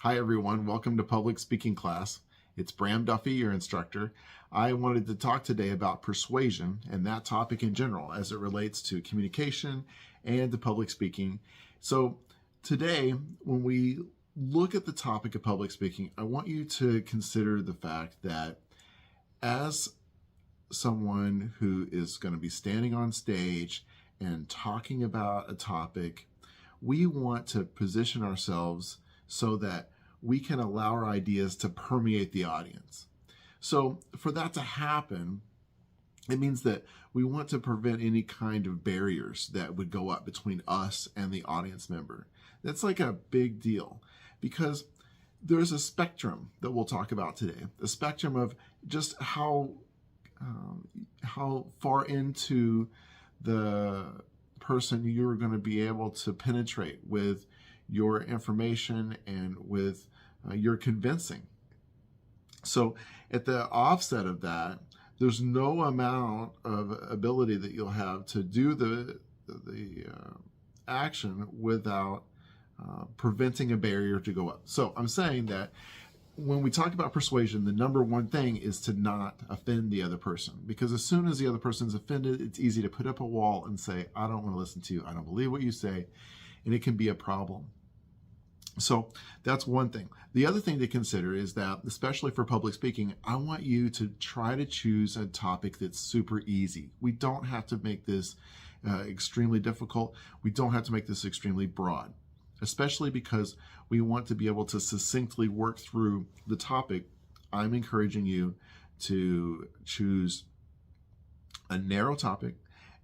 Hi everyone, welcome to public speaking class. It's Bram Duffee, your instructor. I wanted to talk today about persuasion and that topic in general as it relates to communication and to public speaking. So today, when we look at the topic of public speaking, I want you to consider the fact that as someone who is going to be standing on stage and talking about a topic, we want to position ourselves so that we can allow our ideas to permeate the audience. So for that to happen, it means that we want to prevent any kind of barriers that would go up between us and the audience member. That's like a big deal because there's a spectrum that we'll talk about today, a spectrum of just how far into the person you're going to be able to penetrate with your information and with your convincing. So at the offset of that, there's no amount of ability that you'll have to do the action without preventing a barrier to go up. So I'm saying that when we talk about persuasion, the number one thing is to not offend the other person, because as soon as the other person's offended, it's easy to put up a wall and say, I don't want to listen to you. I don't believe what you say. And it can be a problem. So that's one thing. The other thing to consider is that, especially for public speaking, I want you to try to choose a topic that's super easy. We don't have to make this extremely difficult. We don't have to make this extremely broad, especially because we want to be able to succinctly work through the topic. I'm encouraging you to choose a narrow topic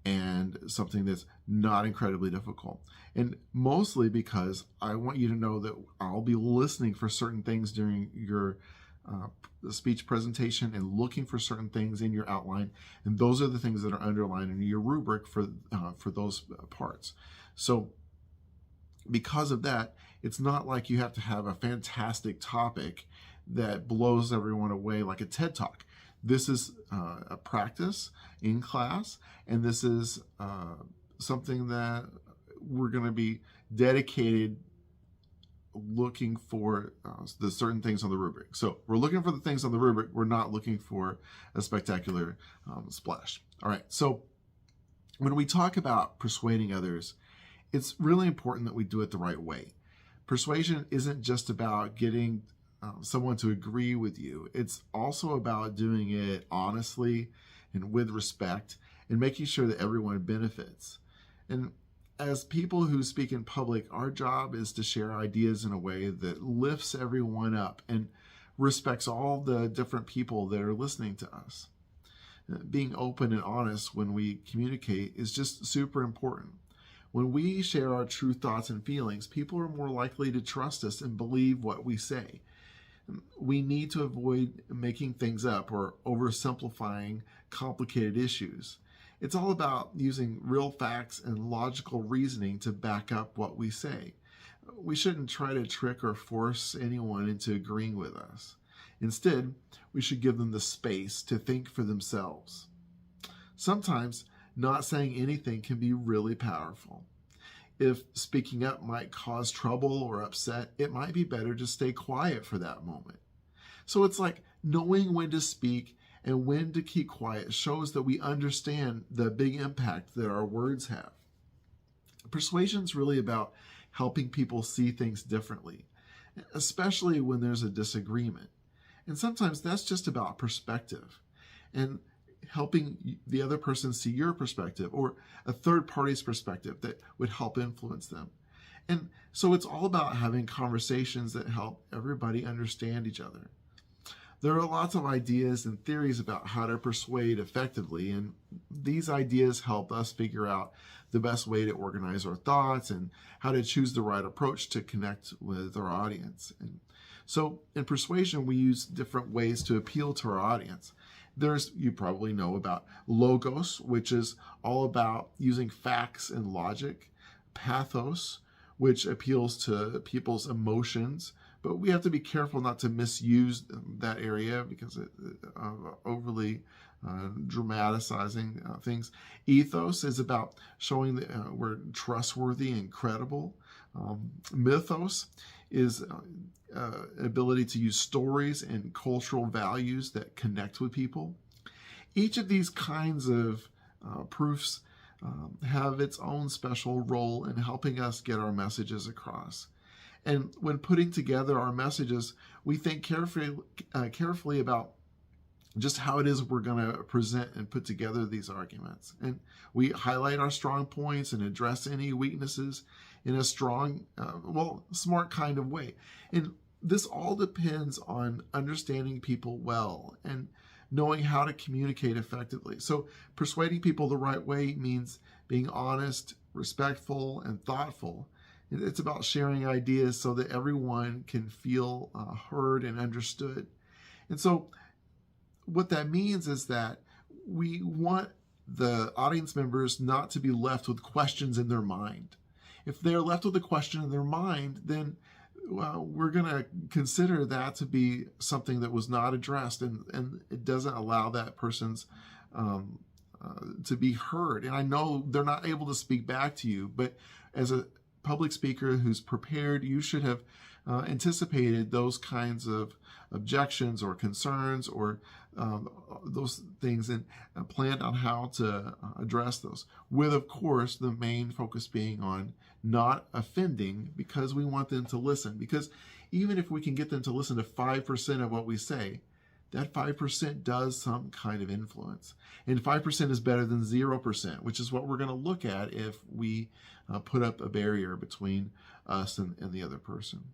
and something that's not incredibly difficult. And mostly because I want you to know that I'll be listening for certain things during your speech presentation and looking for certain things in your outline. And those are the things that are underlined in your rubric for those parts. So because of that, it's not like you have to have a fantastic topic that blows everyone away like a TED Talk. This is a practice in class, and this is something that we're going to be dedicated looking for the certain things on the rubric. So we're looking for the things on the rubric. We're not looking for a spectacular splash. All right. So when we talk about persuading others, it's really important that we do it the right way. Persuasion isn't just about getting someone to agree with you. It's also about doing it honestly and with respect and making sure that everyone benefits. And as people who speak in public, our job is to share ideas in a way that lifts everyone up and respects all the different people that are listening to us. Being open and honest when we communicate is just super important. When we share our true thoughts and feelings, people are more likely to trust us and believe what we say. We need to avoid making things up or oversimplifying complicated issues. It's all about using real facts and logical reasoning to back up what we say. We shouldn't try to trick or force anyone into agreeing with us. Instead, we should give them the space to think for themselves. Sometimes, not saying anything can be really powerful. If speaking up might cause trouble or upset, it might be better to stay quiet for that moment. So it's like knowing when to speak and when to keep quiet shows that we understand the big impact that our words have. Persuasion is really about helping people see things differently, especially when there's a disagreement. And sometimes that's just about perspective and helping the other person see your perspective or a third party's perspective that would help influence them. And so it's all about having conversations that help everybody understand each other. There are lots of ideas and theories about how to persuade effectively, and these ideas help us figure out the best way to organize our thoughts and how to choose the right approach to connect with our audience. And so in persuasion, we use different ways to appeal to our audience. You probably know about logos, which is all about using facts and logic. Pathos, which appeals to people's emotions, but we have to be careful not to misuse that area because of overly dramatizing things. Ethos is about showing that we're trustworthy and credible. Mythos is ability to use stories and cultural values that connect with people. Each of these kinds of proofs have its own special role in helping us get our messages across. And when putting together our messages, we think carefully about just how it is we're going to present and put together these arguments. And we highlight our strong points and address any weaknesses in a strong, smart kind of way. And this all depends on understanding people well and knowing how to communicate effectively. So persuading people the right way means being honest, respectful, and thoughtful. It's about sharing ideas so that everyone can feel heard and understood. And so what that means is that we want the audience members not to be left with questions in their mind. If they're left with a question in their mind, then we're going to consider that to be something that was not addressed, and it doesn't allow that person's to be heard. And I know they're not able to speak back to you, but as a public speaker who's prepared, you should have anticipated those kinds of objections or concerns or those things and planned on how to address those, with, of course, the main focus being on not offending, because we want them to listen. Because even if we can get them to listen to 5% of what we say, that 5% does some kind of influence. And 5% is better than 0%, which is what we're going to look at if we put up a barrier between us and the other person.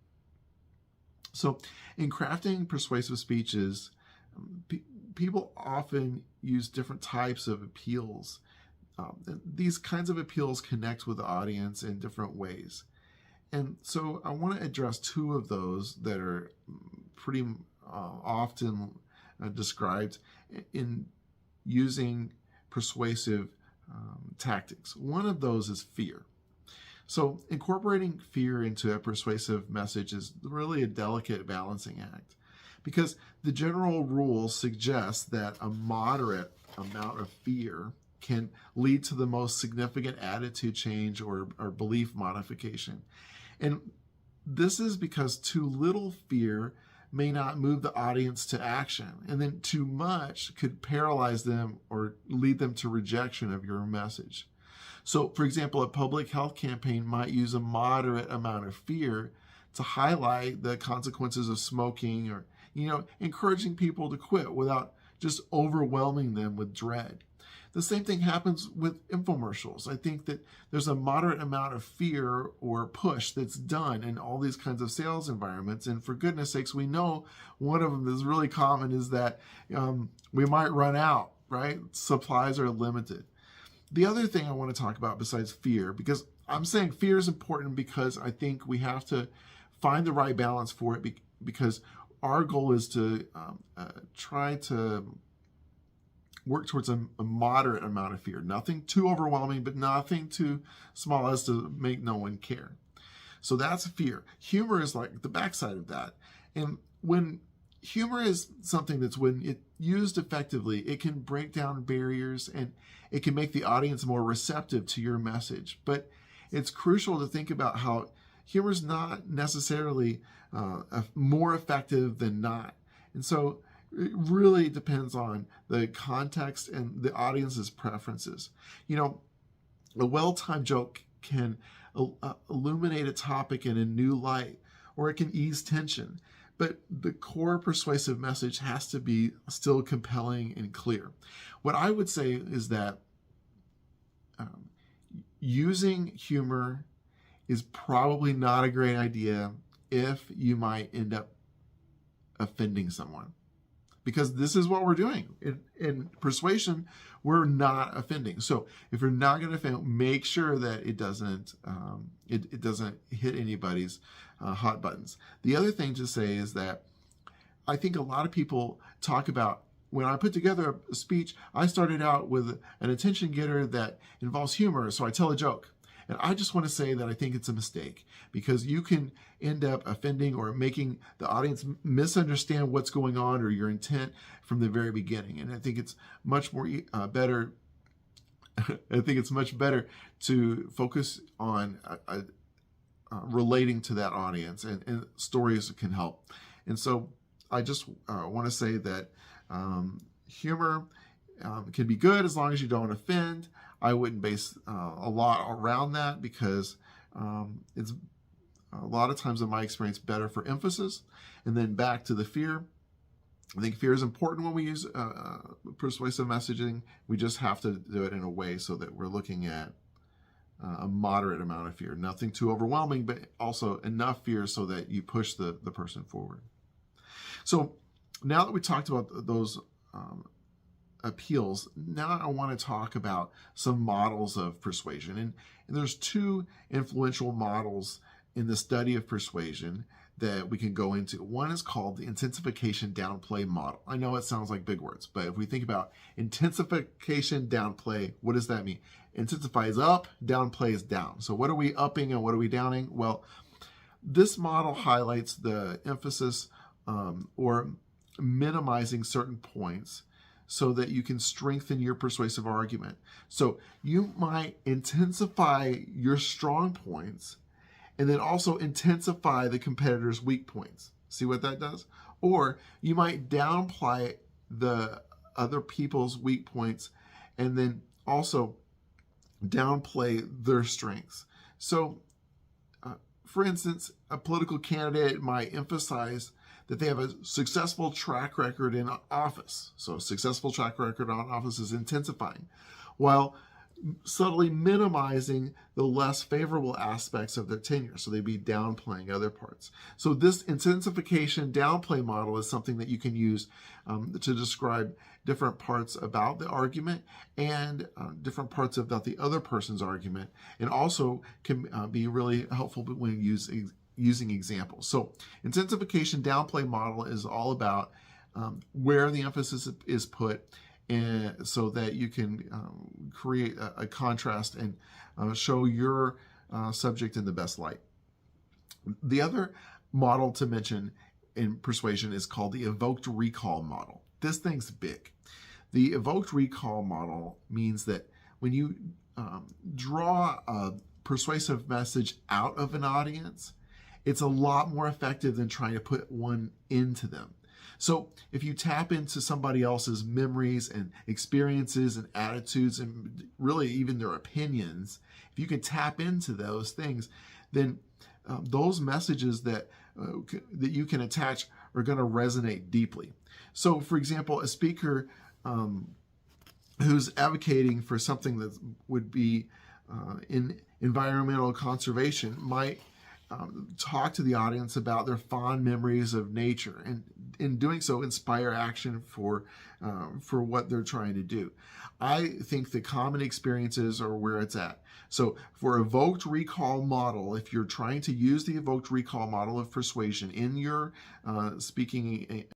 So in crafting persuasive speeches, people often use different types of appeals. These kinds of appeals connect with the audience in different ways. And so I want to address two of those that are pretty often described in using persuasive tactics. One of those is fear. So incorporating fear into a persuasive message is really a delicate balancing act, because the general rule suggests that a moderate amount of fear can lead to the most significant attitude change or belief modification. And this is because too little fear may not move the audience to action, and then too much could paralyze them or lead them to rejection of your message. So, for example, a public health campaign might use a moderate amount of fear to highlight the consequences of smoking, or, encouraging people to quit without just overwhelming them with dread. The same thing happens with infomercials. I think that there's a moderate amount of fear or push that's done in all these kinds of sales environments. And for goodness sakes, we know one of them that's really common is that we might run out, right? Supplies are limited. The other thing I want to talk about besides fear, because I'm saying fear is important because I think we have to find the right balance for it, because our goal is to try to work towards a moderate amount of fear. Nothing too overwhelming, but nothing too small as to make no one care. So that's fear. Humor is like the backside of that. And when humor is something that's, when it used effectively, it can break down barriers and it can make the audience more receptive to your message. But it's crucial to think about how humor is not necessarily more effective than not. And so it really depends on the context and the audience's preferences. A well-timed joke can illuminate a topic in a new light, or it can ease tension. But the core persuasive message has to be still compelling and clear. What I would say is that using humor is probably not a great idea if you might end up offending someone. Because this is what we're doing. In persuasion, we're not offending. So if you're not going to offend, make sure that it doesn't it doesn't hit anybody's hot buttons. The other thing to say is that I think a lot of people talk about, when I put together a speech, I started out with an attention getter that involves humor, so I tell a joke. And I just want to say that I think it's a mistake, because you can end up offending or making the audience misunderstand what's going on or your intent from the very beginning. And I think it's much more better. I think it's much better to focus on relating to that audience, and stories can help. And so I just want to say that humor can be good as long as you don't offend. I wouldn't base a lot around that, because it's a lot of times in my experience better for emphasis. And then back to the fear. I think fear is important when we use persuasive messaging. We just have to do it in a way so that we're looking at a moderate amount of fear. Nothing too overwhelming, but also enough fear so that you push the person forward. So now that we talked about those appeals, now I want to talk about some models of persuasion. And there's two influential models in the study of persuasion that we can go into. One is called the intensification downplay model. I know it sounds like big words, but if we think about intensification downplay, what does that mean? Intensify is up, downplay is down. So what are we upping and what are we downing? Well, this model highlights the emphasis or minimizing certain points so that you can strengthen your persuasive argument. So you might intensify your strong points and then also intensify the competitor's weak points. See what that does? Or you might downplay the other people's weak points and then also downplay their strengths. So, for instance, a political candidate might emphasize that they have a successful track record in office. So a successful track record on office is intensifying, while subtly minimizing the less favorable aspects of their tenure. So they'd be downplaying other parts. So this intensification downplay model is something that you can use to describe different parts about the argument and different parts about the other person's argument, and also can be really helpful when using examples. So intensification downplay model is all about where the emphasis is put, and so that you can create a contrast and show your subject in the best light. The other model to mention in persuasion is called the evoked recall model. This thing's big. The evoked recall model means that when you draw a persuasive message out of an audience, it's a lot more effective than trying to put one into them. So if you tap into somebody else's memories and experiences and attitudes and really even their opinions, if you can tap into those things, then those messages that you can attach are going to resonate deeply. So for example, a speaker who's advocating for something that would be in environmental conservation might talk to the audience about their fond memories of nature, and in doing so inspire action for what they're trying to do. I think the common experiences are where it's at. So for evoked recall model, if you're trying to use the evoked recall model of persuasion in your speaking